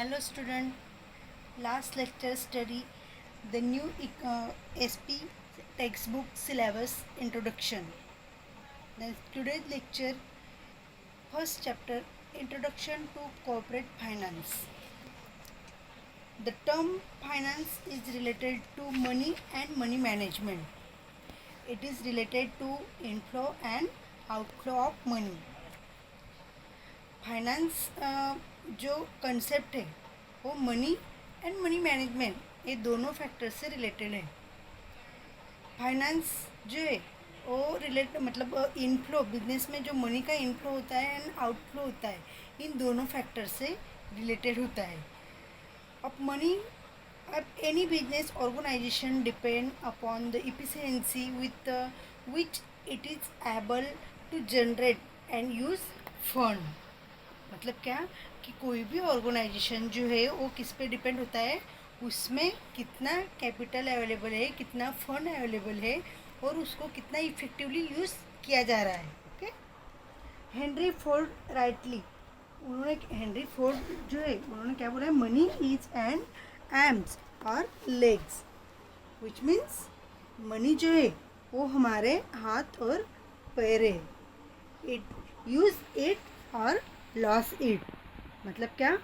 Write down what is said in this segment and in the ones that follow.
Hello student, last lecture study the new SP textbook syllabus introduction. Then today's lecture first chapter Introduction to Corporate Finance. The term finance is related to money and money management. It is related to inflow and outflow of money. Finance जो concept है वो money and money management ये दोनों factor से related है. Finance जो है वो मतलब इनफ्लो बिजनेस में जो मनी का इनफ्लो होता है एंड आउटफ्लो होता है इन दोनों फैक्टर से रिलेटेड होता है. अब मनी अब any business organization depend upon the efficiency with which it is able to generate and use fund. मतलब क्या कि कोई भी ऑर्गेनाइजेशन जो है वो किस पे डिपेंड होता है, उसमें कितना कैपिटल अवेलेबल है, कितना फंड अवेलेबल है और उसको कितना इफेक्टिवली यूज़ किया जा रहा है. Okay. Henry Ford Henry Ford जो है उन्होंने क्या बोला है, मनी इज एन आर्म्स और लेग्स विच मीन्स मनी जो है वो हमारे हाथ और पैर है. इट यूज़ इट और लॉस इट. मतलब क्या,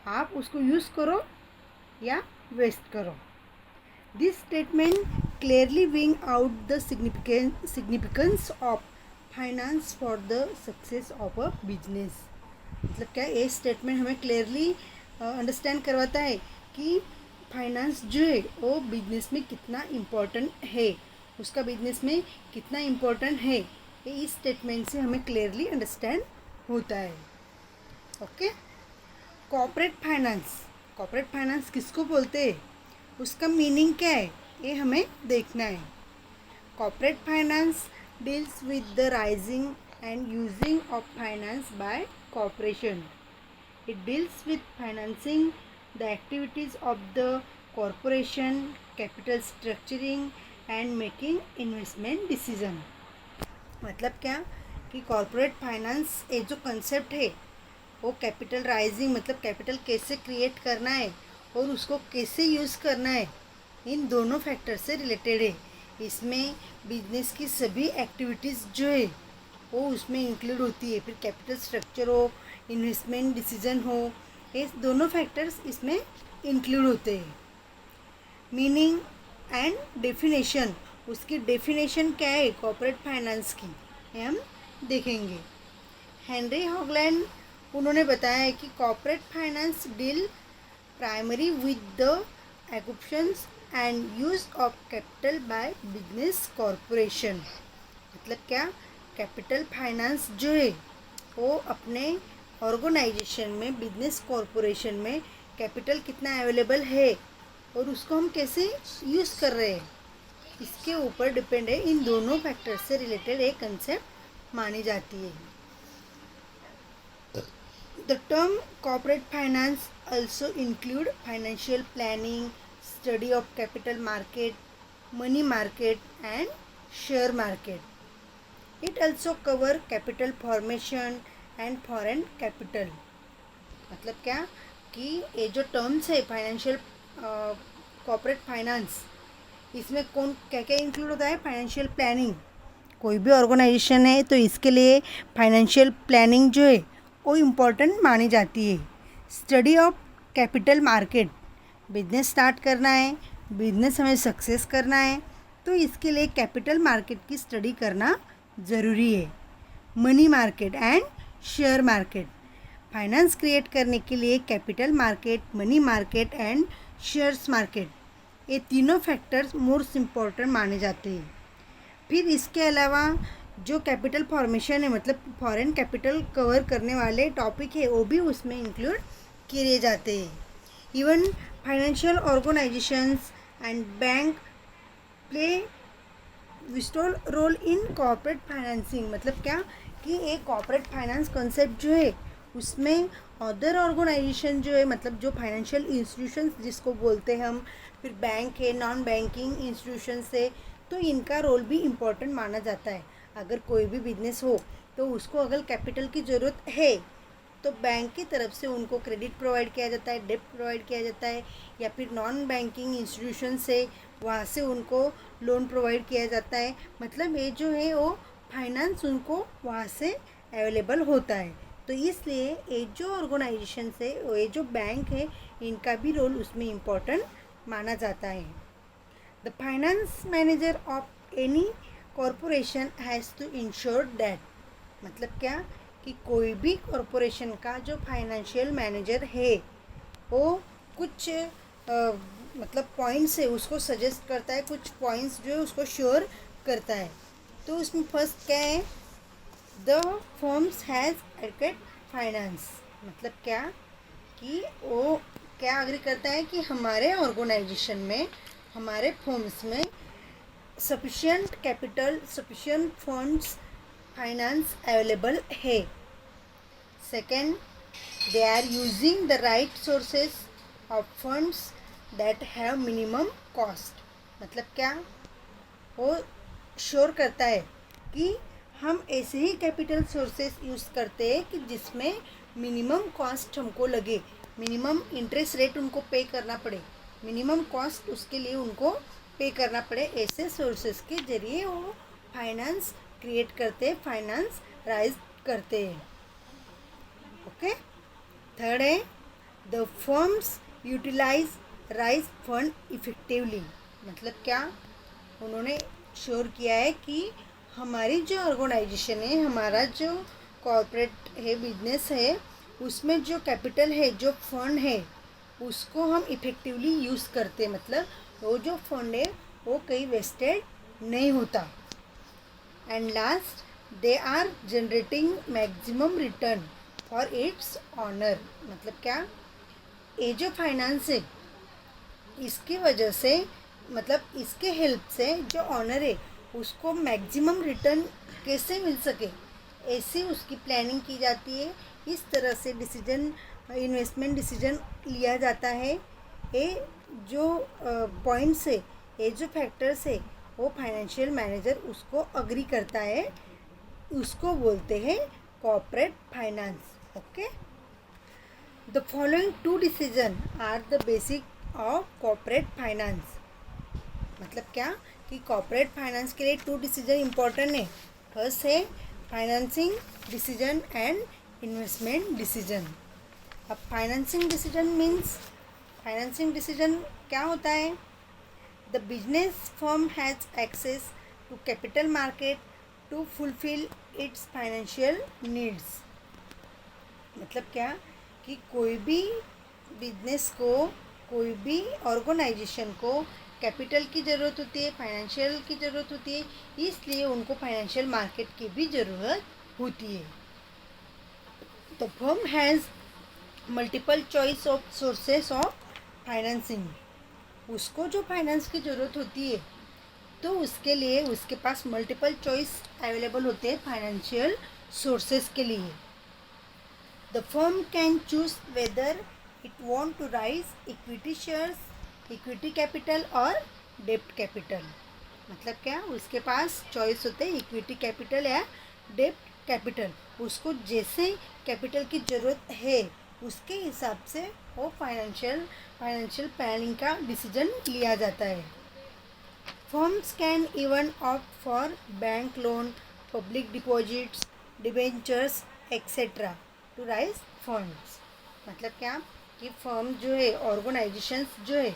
आप उसको यूज़ करो या वेस्ट करो. This statement clearly wing out the significance of finance for the success of a business. मतलब क्या, ये स्टेटमेंट हमें क्लियरली अंडरस्टैंड करवाता है कि फाइनेंस जो है वो बिजनेस में कितना इम्पोर्टेंट है, उसका बिजनेस में कितना इम्पोर्टेंट है, ये इस स्टेटमेंट से हमें क्लियरली अंडरस्टैंड होता है. ओके. कॉर्पोरेट फाइनेंस किसको बोलते हैं, उसका मीनिंग क्या है, ये हमें देखना है. Corporate finance deals with the raising and using of finance by corporation. It deals with financing the activities of the corporation, capital structuring and making investment decision. मतलब क्या कि कॉर्पोरेट फाइनेंस एक जो कंसेप्ट है वो कैपिटल राइजिंग मतलब capital कैसे create करना है और उसको कैसे यूज़ करना है, इन दोनों फैक्टर से रिलेटेड है. इसमें बिजनेस की सभी एक्टिविटीज़ जो है वो उसमें इंक्लूड होती है. फिर कैपिटल स्ट्रक्चर हो, इन्वेस्टमेंट डिसीजन हो, ये दोनों फैक्टर्स इसमें इंक्लूड होते हैं. मीनिंग एंड डेफिनेशन, उसकी डेफिनेशन क्या है कॉर्पोरेट फाइनेंस की, ये हम देखेंगे. हेनरी हॉगलैंड उन्होंने बताया है कि corporate finance deal primary with the acquisitions and use of capital by business corporation. मतलब क्या, कैपिटल फाइनेंस जो है वो अपने ऑर्गेनाइजेशन में, बिजनेस कॉरपोरेशन में कैपिटल कितना अवेलेबल है और उसको हम कैसे यूज़ कर रहे हैं, इसके ऊपर डिपेंड है. इन दोनों फैक्टर से रिलेटेड एक कंसेप्ट मानी जाती है. The term corporate finance also include financial planning, study of capital market, money market and share market. It also cover capital formation and foreign capital. मतलब क्या कि ये जो टर्म्स है फाइनेंशियल कॉर्पोरेट फाइनेंस, इसमें कौन क्या क्या इंक्लूड होता है. फाइनेंशियल प्लानिंग, कोई भी ऑर्गेनाइजेशन है तो इसके लिए फाइनेंशियल प्लानिंग जो है वो इम्पॉर्टेंट मानी जाती है. Study of capital market, business start करना है, बिजनेस हमें सक्सेस करना है तो इसके लिए कैपिटल मार्केट की स्टडी करना ज़रूरी है. Money market and share market, finance create करने के लिए capital market, money market and shares market, ये तीनों फैक्टर्स मोस्ट इम्पॉर्टेंट माने जाते हैं. फिर इसके अलावा जो कैपिटल फॉर्मेशन है मतलब फॉरेन कैपिटल कवर करने वाले टॉपिक है वो भी उसमें इंक्लूड किए जाते हैं. Even financial organisations and bank play vital role in corporate financing. मतलब क्या कि एक कॉर्पोरेट फाइनेंस कंसेप्ट जो है उसमें अदर ऑर्गेनाइजेशन जो है मतलब जो फाइनेंशियल इंस्टीट्यूशंस जिसको बोलते हैं हम, फिर बैंक है, नॉन बैंकिंग इंस्टीट्यूशंस है, तो इनका रोल भी इम्पोर्टेंट माना जाता है. अगर कोई भी बिजनेस हो तो उसको अगर कैपिटल की ज़रूरत है तो बैंक की तरफ से उनको क्रेडिट प्रोवाइड किया जाता है, डेब्ट प्रोवाइड किया जाता है, या फिर नॉन बैंकिंग इंस्टीट्यूशन से वहाँ से उनको लोन प्रोवाइड किया जाता है। मतलब ये जो है वो फाइनेंस उनको वहाँ से अवेलेबल होता है। तो इसलिए ये जो ऑर्गेनाइजेशन है, ये जो बैंक है, इनका भी रोल उसमें इम्पोर्टेंट माना जाता है। The finance manager of any corporation has to ensure that, मतलब क्या कि कोई भी कॉरपोरेशन का जो फाइनेंशियल मैनेजर है वो कुछ मतलब पॉइंट्स है उसको सजेस्ट करता है, कुछ पॉइंट्स जो है उसको श्योर करता है। तो उसमें फर्स्ट क्या है, the firms has adequate finance, मतलब क्या कि वो क्या एग्री करता है कि हमारे ऑर्गेनाइजेशन में, हमारे फर्म्स में sufficient capital, sufficient funds, finance available है। Second, they are using the right sources of funds that have minimum cost, मतलब क्या वो श्योर करता है कि हम ऐसे ही कैपिटल सोर्सेस यूज़ करते हैं कि जिसमें मिनिमम कॉस्ट हमको लगे, मिनिमम इंटरेस्ट रेट उनको पे करना पड़े, मिनिमम कॉस्ट उसके लिए उनको पे करना पड़े। ऐसे सोर्सेस के जरिए वो फाइनेंस क्रिएट करते हैं, फाइनेंस राइज करते हैं। ओके। थर्ड है, the firms utilize raise fund effectively, मतलब क्या उन्होंने श्योर किया है कि हमारी जो ऑर्गेनाइजेशन है, हमारा जो कॉर्पोरेट है, बिजनेस है, उसमें जो कैपिटल है, जो फंड है, उसको हम इफ़ेक्टिवली यूज़ करते, मतलब वो जो फंड है वो कहीं वेस्टेड नहीं होता। And last, they are generating maximum return for its owner, मतलब क्या ये जो फाइनेंस है इसकी वजह से, मतलब इसके हेल्प से जो ऑनर है उसको मैक्सिमम रिटर्न कैसे मिल सके, ऐसी उसकी प्लानिंग की जाती है। इस तरह से डिसीजन, इन्वेस्टमेंट डिसीजन लिया जाता है। ये जो पॉइंट्स है, ये जो फैक्टर्स है, वो फाइनेंशियल मैनेजर उसको अग्री करता है, उसको बोलते हैं corporate finance. Okay. The following two decision are the basic of corporate finance, मतलब क्या कि कॉर्पोरेट फाइनेंस के लिए 2 डिसीजन इम्पोर्टेंट है। फर्स्ट है financing decision and investment decision. अब financing decision means, financing decision क्या होता है, the business firm has access to capital market to fulfil its financial needs, मतलब क्या कि कोई भी बिजनेस को, कोई भी ऑर्गेनाइजेशन को कैपिटल की ज़रूरत होती है, फाइनेंशियल की ज़रूरत होती है, इसलिए उनको फाइनेंशियल मार्केट की भी ज़रूरत होती है। The firm has multiple choice of sources of financing, उसको जो फाइनेंस की ज़रूरत होती है तो उसके लिए उसके पास मल्टीपल चॉइस अवेलेबल होते हैं फाइनेंशियल सोर्सेस के लिए। The firm can choose whether it want to raise equity shares, equity capital और डेब्ट कैपिटल, मतलब क्या उसके पास चॉइस होते हैं इक्विटी कैपिटल या डेब्ट कैपिटल। उसको जैसे कैपिटल की ज़रूरत है उसके हिसाब से वो फाइनेंशियल प्लानिंग का डिसीजन लिया जाता है। Firms can even opt for bank loan, public deposits, debentures etcetera to raise funds, मतलब क्या कि फर्म जो है, ऑर्गेनाइजेशंस जो है,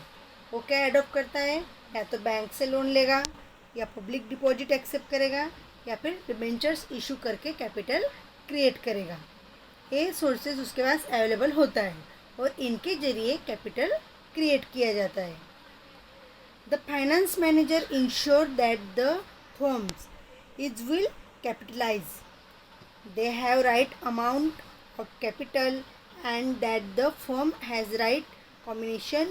वो क्या एडॉप्ट करता है, या तो बैंक से लोन लेगा, या पब्लिक डिपॉजिट एक्सेप्ट करेगा, या फिर डिबेंचर्स इशू करके कैपिटल क्रिएट करेगा। ये सोर्सेज उसके पास अवेलेबल होता है और इनके जरिए कैपिटल क्रिएट किया जाता है। The finance manager ensure that the firms is well capitalize, they have right amount of capital and that the firm has right combination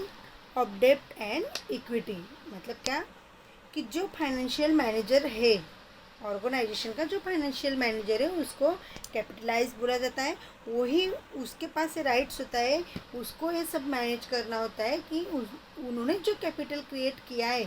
of debt and equity, मतलब क्या कि जो फाइनेंशियल मैनेजर है, organisation का जो फाइनेंशियल मैनेजर है उसको capitalise बोला जाता है। वही उसके पास राइट्स होता है, उसको ये सब मैनेज करना होता है कि उन्होंने जो कैपिटल क्रिएट किया है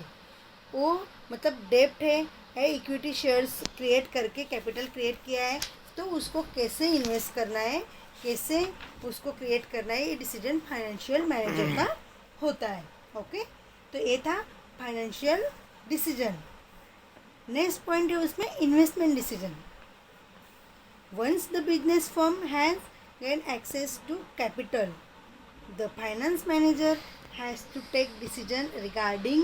वो मतलब डेब्ट है इक्विटी शेयर्स क्रिएट करके कैपिटल क्रिएट किया है, तो उसको कैसे इन्वेस्ट करना है कैसे उसको क्रिएट करना है, ये डिसीजन फाइनेंशियल मैनेजर का होता है। ओके, तो ये था फाइनेंशियल डिसीजन। नेक्स्ट पॉइंट है उसमें investment decision. Once the business firm has gain access to capital, the finance manager has to take decision regarding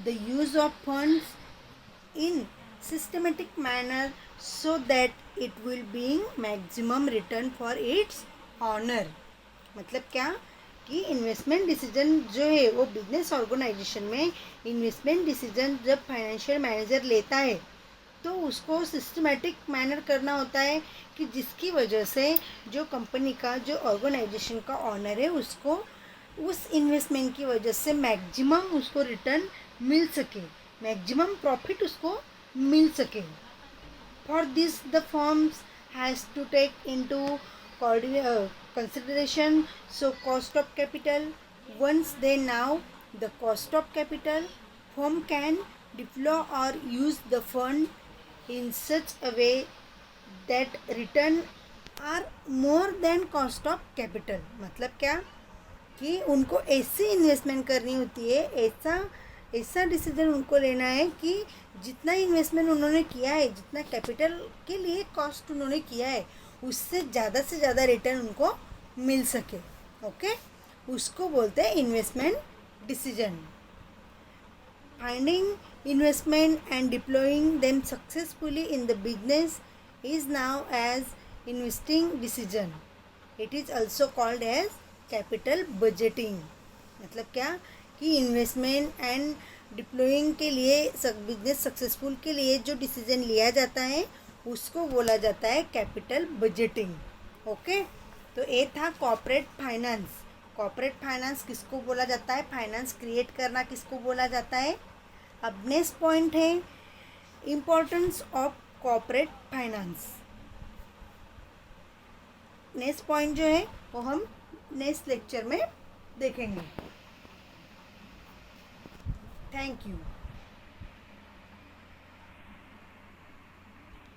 the use of funds in systematic manner so that it will bring maximum return for its owner। मतलब क्या कि investment decision जो है वो business organisation में investment decision जब financial manager लेता है तो उसको सिस्टमेटिक मैनर करना होता है कि जिसकी वजह से जो कंपनी का, जो ऑर्गेनाइजेशन का ऑनर है, उसको उस इन्वेस्टमेंट की वजह से मैक्सिमम उसको रिटर्न मिल सके, मैक्सिमम प्रॉफिट उसको मिल सके। For this the firms has to take into consideration so cost of capital। once they know the cost of capital, firm can deploy or use the fund in such a way that return are more than cost of capital। मतलब क्या कि उनको ऐसी investment करनी होती है, ऐसा decision उनको लेना है कि जितना इन्वेस्टमेंट उन्होंने किया है, जितना कैपिटल के लिए कॉस्ट उन्होंने किया है, उससे ज़्यादा रिटर्न उनको मिल सके। ओके, उसको बोलते हैं investment decision. Finding investment and deploying them successfully in the business is known as investing decision. It is also called as capital budgeting. मतलब क्या कि इन्वेस्टमेंट एंड डिप्लॉइंग के लिए, बिजनेस सक्सेसफुल के लिए जो डिसीजन लिया जाता है उसको बोला जाता है कैपिटल बजटिंग। ओके, तो ये था कॉर्पोरेट फाइनेंस। कॉर्पोरेट फाइनेंस किसको बोला जाता है, फाइनेंस क्रिएट करना किसको बोला जाता है। अब नेक्स्ट पॉइंट है importance of corporate finance. Next point जो है वो हम नेक्स्ट लेक्चर में देखेंगे। Thank you.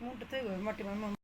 मोटे